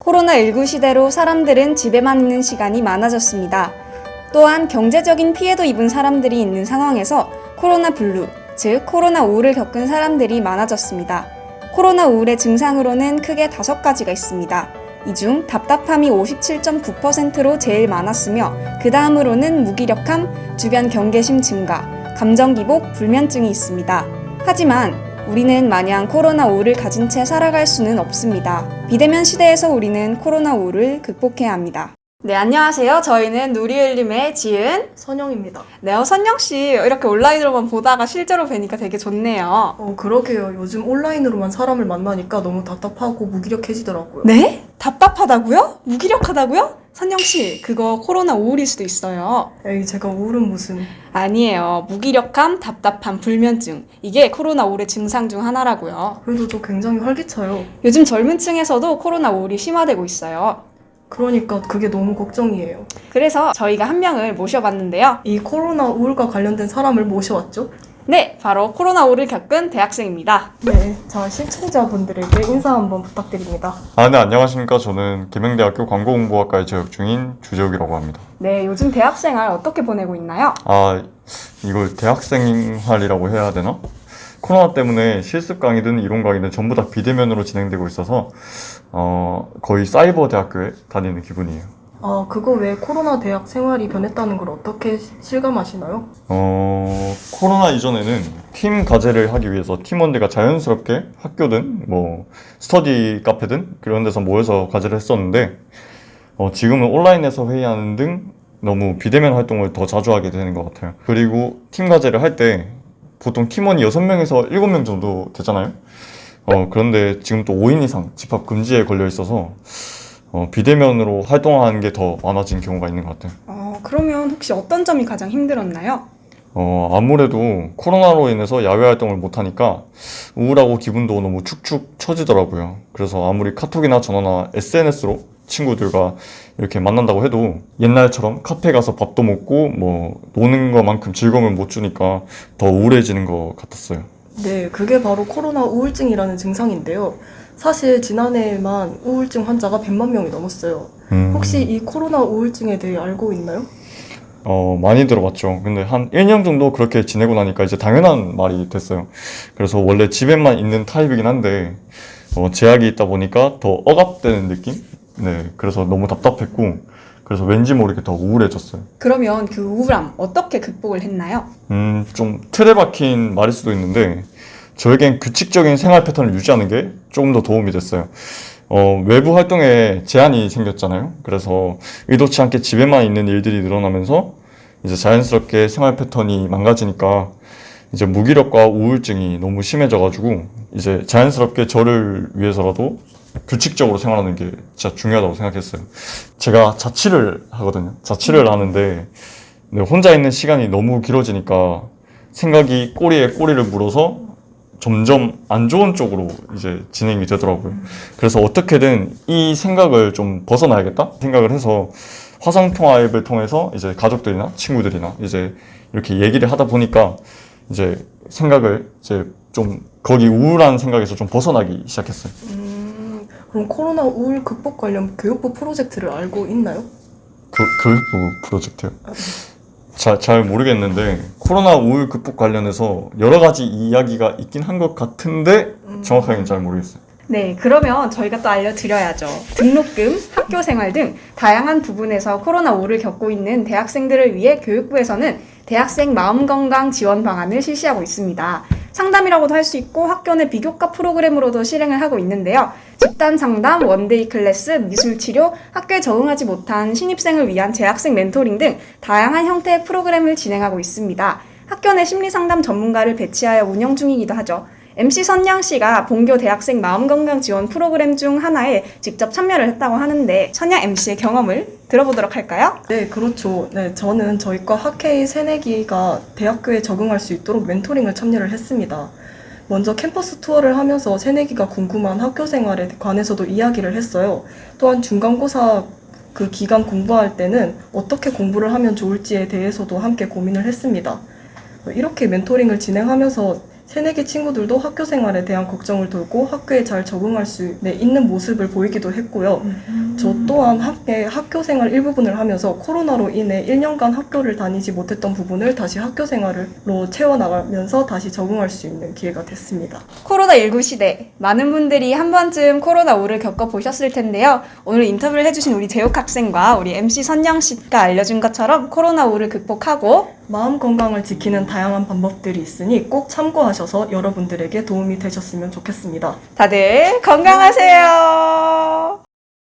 코로나19 시대로 사람들은 집에만 있는 시간이 많아졌습니다. 또한 경제적인 피해도 입은 사람들이 있는 상황에서 코로나 블루, 즉 코로나 우울을 겪은 사람들이 많아졌습니다. 코로나 우울의 증상으로는 크게 5가지가 있습니다. 이 중 답답함이 57.9%로 제일 많았으며 그 다음으로는 무기력함, 주변 경계심 증가, 감정 기복, 불면증이 있습니다. 하지만 우리는 마냥 코로나 우울을 가진 채 살아갈 수는 없습니다. 비대면 시대에서 우리는 코로나 우울을 극복해야 합니다. 네, 안녕하세요. 저희는 누리엘림의 지은, 선영입니다. 네, 선영씨 이렇게 온라인으로만 보다가 실제로 뵈니까 되게 좋네요. 그러게요. 요즘 온라인으로만 사람을 만나니까 너무 답답하고 무기력해지더라고요. 네? 답답하다고요? 무기력하다고요? 선영씨, 그거 코로나 우울일 수도 있어요. 에이, 제가 우울은 무슨... 아니에요. 무기력함, 답답함, 불면증. 이게 코로나 우울의 증상 중 하나라고요. 그래도 저 굉장히 활기차요. 요즘 젊은 층에서도 코로나 우울이 심화되고 있어요. 그러니까 그게 너무 걱정이에요. 그래서 저희가 한 명을 모셔봤는데요. 이 코로나 우울과 관련된 사람을 모셔왔죠? 네, 바로 코로나 우울을 겪은 대학생입니다. 네, 자, 시청자분들에게 인사 한번 부탁드립니다. 네, 안녕하십니까. 저는 계명대학교 광고공부학과에 재학 중인 주재욱이라고 합니다. 네, 요즘 대학생활 어떻게 보내고 있나요? 이걸 대학생활이라고 해야 되나? 코로나 때문에 실습 강의든 이론 강의든 전부 다 비대면으로 진행되고 있어서 거의 사이버 대학교에 다니는 기분이에요. 그거 왜 코로나 대학 생활이 변했다는 걸 어떻게 실감하시나요? 코로나 이전에는 팀 과제를 하기 위해서 팀원들과 자연스럽게 학교든 스터디 카페든 그런 데서 모여서 과제를 했었는데 지금은 온라인에서 회의하는 등 너무 비대면 활동을 더 자주 하게 되는 것 같아요. 그리고 팀 과제를 할 때 보통 팀원이 6명에서 7명 정도 되잖아요. 그런데 지금 또 5인 이상 집합 금지에 걸려 있어서 비대면으로 활동하는 게 더 많아진 경우가 있는 것 같아요. 그러면 혹시 어떤 점이 가장 힘들었나요? 아무래도 코로나로 인해서 야외 활동을 못하니까 우울하고 기분도 너무 축축 처지더라고요. 그래서 아무리 카톡이나 전화나 SNS로 친구들과 이렇게 만난다고 해도 옛날처럼 카페 가서 밥도 먹고 노는 것만큼 즐거움을 못 주니까 더 우울해지는 것 같았어요. 네, 그게 바로 코로나 우울증이라는 증상인데요. 사실 지난해에만 우울증 환자가 100만 명이 넘었어요. 혹시 이 코로나 우울증에 대해 알고 있나요? 많이 들어봤죠. 근데 한 1년 정도 그렇게 지내고 나니까 이제 당연한 말이 됐어요. 그래서 원래 집에만 있는 타입이긴 한데 제약이 있다 보니까 더 억압되는 느낌? 네, 그래서 너무 답답했고 그래서 왠지 모르게 더 우울해졌어요. 그러면 그 우울함 어떻게 극복을 했나요? 좀 틀에 박힌 말일 수도 있는데 저에겐 규칙적인 생활 패턴을 유지하는 게 조금 더 도움이 됐어요. 외부 활동에 제한이 생겼잖아요. 그래서 의도치 않게 집에만 있는 일들이 늘어나면서 이제 자연스럽게 생활 패턴이 망가지니까 이제 무기력과 우울증이 너무 심해져가지고 이제 자연스럽게 저를 위해서라도 규칙적으로 생활하는 게 진짜 중요하다고 생각했어요. 제가 자취를 하거든요. 자취를 하는데 혼자 있는 시간이 너무 길어지니까 생각이 꼬리에 꼬리를 물어서 점점 안 좋은 쪽으로 이제 진행이 되더라고요. 그래서 어떻게든 이 생각을 좀 벗어나야겠다 생각을 해서 화상통화 앱을 통해서 이제 가족들이나 친구들이나 이제 이렇게 얘기를 하다 보니까 이제 생각을 이제 좀 거기 우울한 생각에서 좀 벗어나기 시작했어요. 그럼 코로나 우울 극복 관련 교육부 프로젝트를 알고 있나요? 교육부 프로젝트요? 잘 모르겠는데 코로나 우울 극복 관련해서 여러 가지 이야기가 있긴 한 것 같은데 정확하게는 잘 모르겠어요. 네, 그러면 저희가 또 알려드려야죠. 등록금, 학교 생활 등 다양한 부분에서 코로나 우울을 겪고 있는 대학생들을 위해 교육부에서는 대학생 마음건강 지원 방안을 실시하고 있습니다. 상담이라고도 할 수 있고 학교 내 비교과 프로그램으로도 실행을 하고 있는데요. 집단 상담, 원데이 클래스, 미술 치료, 학교에 적응하지 못한 신입생을 위한 재학생 멘토링 등 다양한 형태의 프로그램을 진행하고 있습니다. 학교 내 심리 상담 전문가를 배치하여 운영 중이기도 하죠. MC 선양 씨가 본교 대학생 마음건강 지원 프로그램 중 하나에 직접 참여를 했다고 하는데 선양 MC의 경험을 들어보도록 할까요? 네, 그렇죠. 네, 저는 저희과 학회의 새내기가 대학교에 적응할 수 있도록 멘토링을 참여를 했습니다. 먼저 캠퍼스 투어를 하면서 새내기가 궁금한 학교 생활에 관해서도 이야기를 했어요. 또한 중간고사 그 기간 공부할 때는 어떻게 공부를 하면 좋을지에 대해서도 함께 고민을 했습니다. 이렇게 멘토링을 진행하면서 새내기 친구들도 학교 생활에 대한 걱정을 돌고 학교에 잘 적응할 수 있는 모습을 보이기도 했고요. 저 또한 함께 학교 생활 일부분을 하면서 코로나로 인해 1년간 학교를 다니지 못했던 부분을 다시 학교 생활로 채워나가면서 다시 적응할 수 있는 기회가 됐습니다. 코로나19 시대, 많은 분들이 한 번쯤 코로나5를 겪어보셨을 텐데요. 오늘 인터뷰를 해주신 우리 재욱 학생과 우리 MC 선영 씨가 알려준 것처럼 코로나5를 극복하고 마음 건강을 지키는 다양한 방법들이 있으니 꼭 참고하셔서 여러분들에게 도움이 되셨으면 좋겠습니다. 다들 건강하세요.